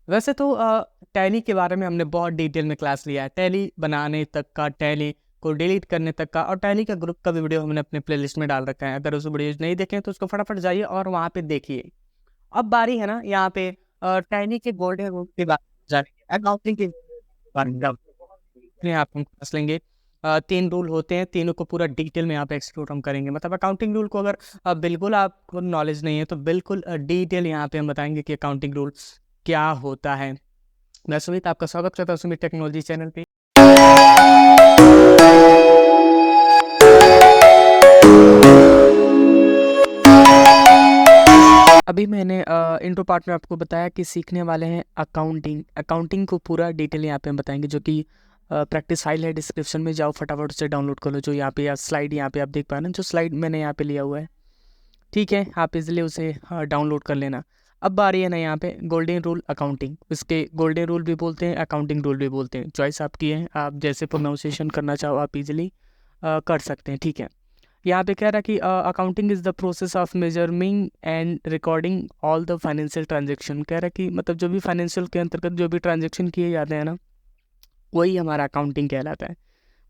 वैसे तो टैली के बारे में हमने बहुत डिटेल में क्लास लिया है, टैली बनाने तक का, टैली को डिलीट करने तक का, और टैली का ग्रुप का भी वीडियो हमने अपने प्लेलिस्ट में डाल रखा है। अगर उस वीडियो नहीं देखें तो उसको फटाफट जाइए और वहाँ पे देखिए। अब बारी है ना यहाँ पे टैली के गोल्डन रूल की बात जाने की, अकाउंटिंग के बारे में अपने आप हम क्लास लेंगे। 3 रूल होते हैं, तीनों को पूरा डिटेल में यहाँ पे एक्सप्लोर हम करेंगे। मतलब अकाउंटिंग रूल को अगर बिल्कुल आपको नॉलेज नहीं है तो बिल्कुल डिटेल यहाँ पे हम बताएंगे कि अकाउंटिंग रूल क्या होता है। मैं सुमित, आपका स्वागत करता हूँ सुमित टेक्नोलॉजी चैनल पे। अभी मैंने इंट्रो पार्ट में आपको बताया कि सीखने वाले हैं अकाउंटिंग को पूरा डिटेल यहाँ पे हम बताएंगे, जो कि प्रैक्टिस फाइल है, डिस्क्रिप्शन में जाओ फटाफट से डाउनलोड कर लो। जो यहाँ पे स्लाइड यहाँ पे आप देख पा रहे हैं, जो स्लाइड मैंने यहाँ पे लिया हुआ है, ठीक है, आप इजीली उसे डाउनलोड कर लेना। अब बारी है ना यहाँ पे गोल्डन रूल अकाउंटिंग। इसके गोल्डन रूल भी बोलते हैं, अकाउंटिंग रूल भी बोलते हैं, चॉइस आपकी है, आप जैसे प्रोनाउंसिएशन करना चाहो आप इजीली कर सकते हैं, ठीक है। यहाँ पे कह रहा है कि accounting is the process of measuring and recording all the financial transaction. कह रहा है कि मतलब जो भी फाइनेंशियल के अंतर्गत जो भी ट्रांजेक्शन किए जाते हैं ना, वही हमारा अकाउंटिंग कहलाता है।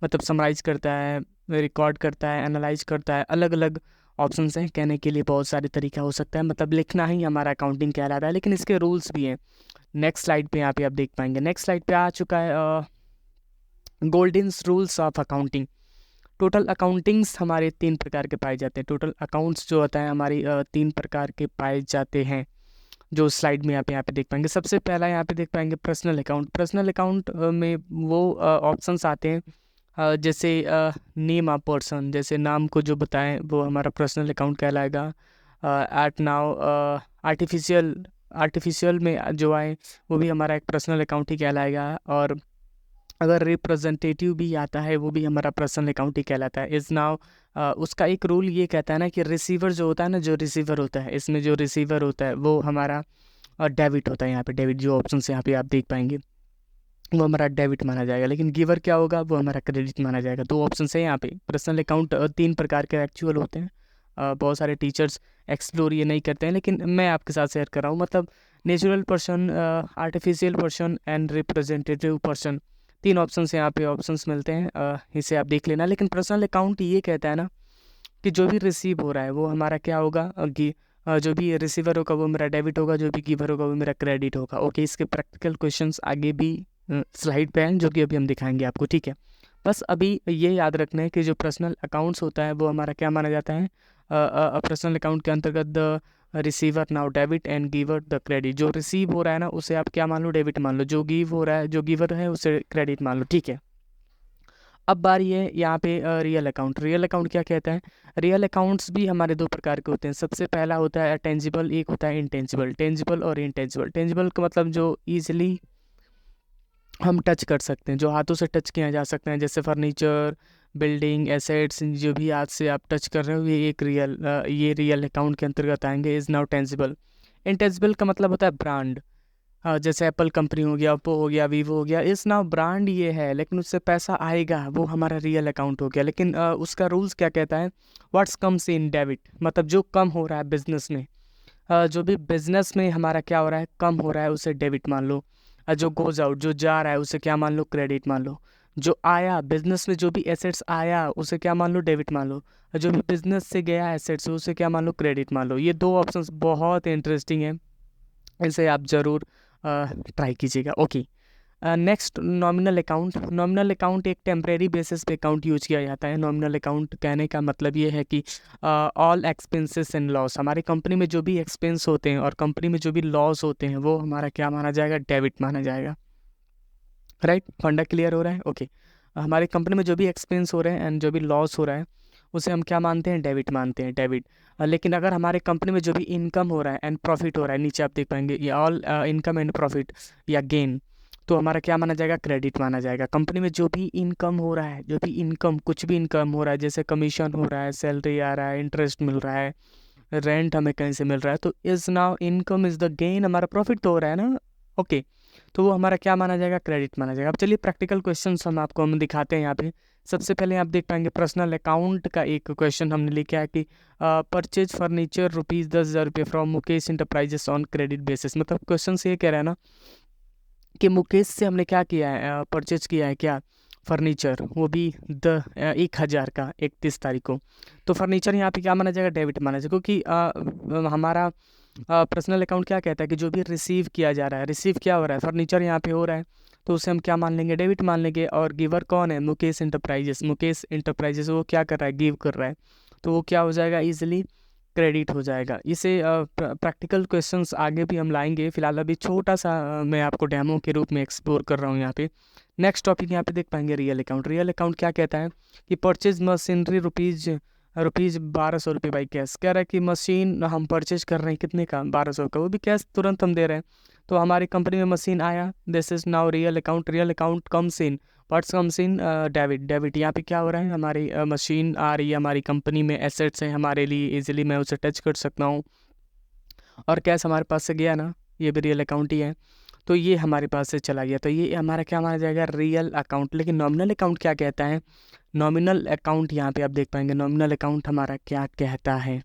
मतलब समराइज करता है, रिकॉर्ड करता है, एनालाइज करता है। अलग अलग ऑप्शंस हैं, कहने के लिए बहुत सारे तरीका हो सकता है, मतलब लिखना ही हमारा अकाउंटिंग कहलाता है, लेकिन इसके रूल्स भी हैं। नेक्स्ट स्लाइड पे यहाँ पे आप देख पाएंगे, नेक्स्ट स्लाइड पे आ चुका है golden rules of accounting. Total accountings हमारे 3 प्रकार के पाए जाते हैं। टोटल अकाउंट्स जो होता है हमारी 3 प्रकार के पाए जाते हैं, जो स्लाइड में आप यहाँ पे देख पाएंगे। सबसे पहला यहाँ पे देख पाएंगे पर्सनल अकाउंट। पर्सनल अकाउंट में वो ऑप्शंस आते हैं जैसे नेम ऑफ पर्सन, जैसे नाम को जो बताएं वो हमारा पर्सनल अकाउंट कहलाएगा। एट नाउ आर्टिफिशियल आर्टिफिशियल में जो आए वो भी हमारा एक पर्सनल अकाउंट ही कहलाएगा। और अगर रिप्रेजेंटेटिव भी आता है वो भी हमारा पर्सनल अकाउंट ही कहलाता है। इज़ नाउ उसका एक रूल ये कहता है ना कि रिसीवर जो होता है ना, जो रिसीवर होता है, इसमें जो रिसीवर होता है वो हमारा डेबिट होता है। यहाँ पे डेबिट जो ऑप्शन यहाँ पे आप देख पाएंगे वो हमारा डेबिट माना जाएगा, लेकिन गिवर क्या होगा, वो हमारा क्रेडिट माना जाएगा। 2 ऑप्शन है यहाँ पे। पर्सनल अकाउंट 3 प्रकार के एक्चुअल होते हैं। बहुत सारे टीचर्स एक्सप्लोर ये नहीं करते हैं, लेकिन मैं आपके साथ शेयर कर रहा हूँ। मतलब natural person, artificial person and representative person, 3 options यहाँ पे ऑप्शंस मिलते हैं, इसे आप देख लेना। लेकिन पर्सनल अकाउंट ये कहता है ना कि जो भी रिसीव हो रहा है वो हमारा क्या होगा, जो भी रिसीवर होगा वो मेरा डेबिट होगा, जो भी गिवर होगा वो मेरा क्रेडिट होगा। ओके, इसके प्रैक्टिकल क्वेश्चंस आगे भी स्लाइड पे हैं, जो कि अभी हम दिखाएंगे आपको, ठीक है। बस अभी ये याद रखना है कि जो पर्सनल अकाउंट्स होता है वो हमारा क्या माना जाता है, पर्सनल अकाउंट के अंतर्गत the receiver now debit and giver the credit. जो रिसीव हो रहा है ना उसे आप क्या मान लो, डेबिट मान लो। जो गिव हो रहा है, जो गिवर है उसे क्रेडिट मान लो, ठीक है। अब बारी है यहाँ पे रियल अकाउंट। रियल अकाउंट क्या कहता है, रियल अकाउंट्स भी हमारे 2 प्रकार के होते हैं। सबसे पहला होता है टेंजिबल, एक होता है इंटेंजिबल। टेंजिबल और इंटेंजिबल। टेंजिबल का मतलब जो ईजिली हम टच कर सकते हैं, जो हाथों से टच किया जा सकते हैं, जैसे फर्नीचर, बिल्डिंग, एसेट्स, जो भी हाथ से आप टच कर रहे हो ये रियल अकाउंट के अंतर्गत आएंगे। Is now tangible. इंटेंजिबल का मतलब होता है ब्रांड। जैसे एप्पल कंपनी हो गया, ओप्पो हो गया, वीवो हो गया, इस नाउ ब्रांड ये है, लेकिन उससे पैसा आएगा, वो हमारा रियल अकाउंट हो गया। लेकिन उसका रूल्स क्या कहता है, व्हाट्स कम्स इन डेबिट, मतलब जो कम हो रहा है बिजनेस में, जो भी बिजनेस में हमारा क्या हो रहा है, कम हो रहा है, उसे डेबिट मान लो। जो गोज आउट, जो जा रहा है, उसे क्या मान लो, क्रेडिट मान लो। जो आया बिजनेस में, जो भी एसेट्स आया उसे क्या मान लो, डेबिट मान लो। जो भी बिजनेस से गया एसेट्स उसे क्या मान लो, क्रेडिट मान लो। ये 2 ऑप्शंस बहुत इंटरेस्टिंग है, इसे आप ज़रूर ट्राई कीजिएगा। Okay, next nominal account. Nominal account एक टेम्परेरी बेसिस पे अकाउंट यूज किया जाता है। नॉमिनल अकाउंट कहने का मतलब ये है कि ऑल एक्सपेंसेस एंड लॉस, हमारी कंपनी में जो भी एक्सपेंस होते हैं और कंपनी में जो भी लॉस होते हैं वो हमारा क्या माना जाएगा, डेबिट माना जाएगा। राइट, फंडा क्लियर हो रहा है? ओके, हमारी कंपनी में जो भी एक्सपेंस हो रहे हैं एंड जो भी लॉस हो रहा है उसे हम क्या मानते हैं, डेबिट मानते हैं, डेबिट। लेकिन अगर हमारे कंपनी में जो भी इनकम हो रहा है एंड प्रॉफिट हो रहा है, नीचे आप देख पाएंगे ये ऑल इनकम एंड प्रॉफिट या गेन, तो हमारा क्या माना जाएगा, क्रेडिट माना जाएगा। कंपनी में जो भी इनकम हो रहा है, जो भी इनकम, कुछ भी इनकम हो रहा है, जैसे कमीशन हो रहा है, सैलरी आ रहा है, इंटरेस्ट मिल रहा है, रेंट हमें कहीं से मिल रहा है, तो is now income is the gain, हमारा प्रॉफिट तो हो रहा है ना। ओके, तो वो हमारा क्या माना जाएगा, क्रेडिट माना जाएगा। अब चलिए प्रैक्टिकल क्वेश्चन हम दिखाते हैं यहाँ पे। सबसे पहले आप देख पाएंगे पर्सनल अकाउंट का एक क्वेश्चन हमने लिखा है कि purchase furniture ₹10,000 from Mukesh enterprises on credit basis. मतलब क्वेश्चन से ये कह रहा है ना कि मुकेश से हमने क्या किया है, परचेज किया है क्या, फर्नीचर, वो भी 1,000 का 31 तारीख को। तो फर्नीचर यहाँ पे क्या माना जाएगा, डेबिट माना जाएगा, क्योंकि हमारा पर्सनल अकाउंट क्या कहता है कि जो भी रिसीव किया जा रहा है, रिसीव क्या हो रहा है, फर्नीचर यहाँ पे हो रहा है, तो उसे हम क्या मान लेंगे, डेबिट मान लेंगे। और गिवर कौन है, मुकेश इंटरप्राइजेस, मुकेश इंटरप्राइजेस वो क्या कर रहा है, गिव कर रहा है, तो वो क्या हो जाएगा, ईजिली क्रेडिट हो जाएगा। इसे प्रैक्टिकल क्वेश्चंस आगे भी हम लाएंगे, फिलहाल अभी छोटा सा मैं आपको डेमो के रूप में एक्सप्लोर कर रहा हूँ यहाँ पे। नेक्स्ट टॉपिक यहाँ पे देख पाएंगे रियल अकाउंट। रियल अकाउंट क्या कहता है कि purchase machinery rupees 1,200 by cash. कह रहा है कि मशीन हम परचेज कर रहे हैं कितने का, 1,200 का, वो भी कैश तुरंत हम दे रहे हैं। तो हमारी कंपनी में मशीन आया, this is now real account. Real account comes in, what's comes in, debit. Debit यहाँ पे क्या हो रहा है, हमारी मशीन आ रही है हमारी कंपनी में, एसेट्स हैं हमारे लिए, इजीली मैं उसे टच कर सकता हूँ, और कैश हमारे पास से गया ना, ये भी रियल अकाउंट ही है, तो ये हमारे पास से चला गया, तो ये हमारा क्या माना जाएगा, रियल अकाउंट। लेकिन नॉमिनल अकाउंट क्या कहता है, नॉमिनल अकाउंट यहाँ पे आप देख पाएंगे, नॉमिनल अकाउंट हमारा क्या कहता है।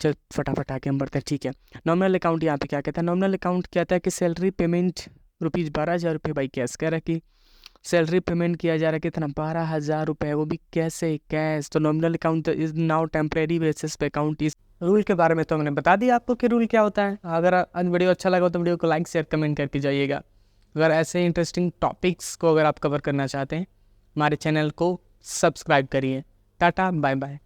चल फटाफट आके हम बढ़ते हैं, ठीक है। नॉमिनल अकाउंट यहाँ पे क्या कहता है, नॉमिनल अकाउंट कहता है कि सैलरी पेमेंट ₹12,000 बाई कैश। कह रहा है कि सैलरी पेमेंट किया जा रहा है कितना, 12,000 रुपये, वो भी कैसे, कैश। तो nominal account is now temporary basis पे अकाउंट इज। रूल के बारे में तो मैंने बता दिया आपको कि रूल क्या होता है। अगर आज वीडियो अच्छा लगा तो वीडियो को लाइक शेयर कमेंट करके जाइएगा। अगर ऐसे इंटरेस्टिंग टॉपिक्स को अगर आप कवर करना चाहते हैं, हमारे चैनल को सब्सक्राइब करिए। Tata bye bye.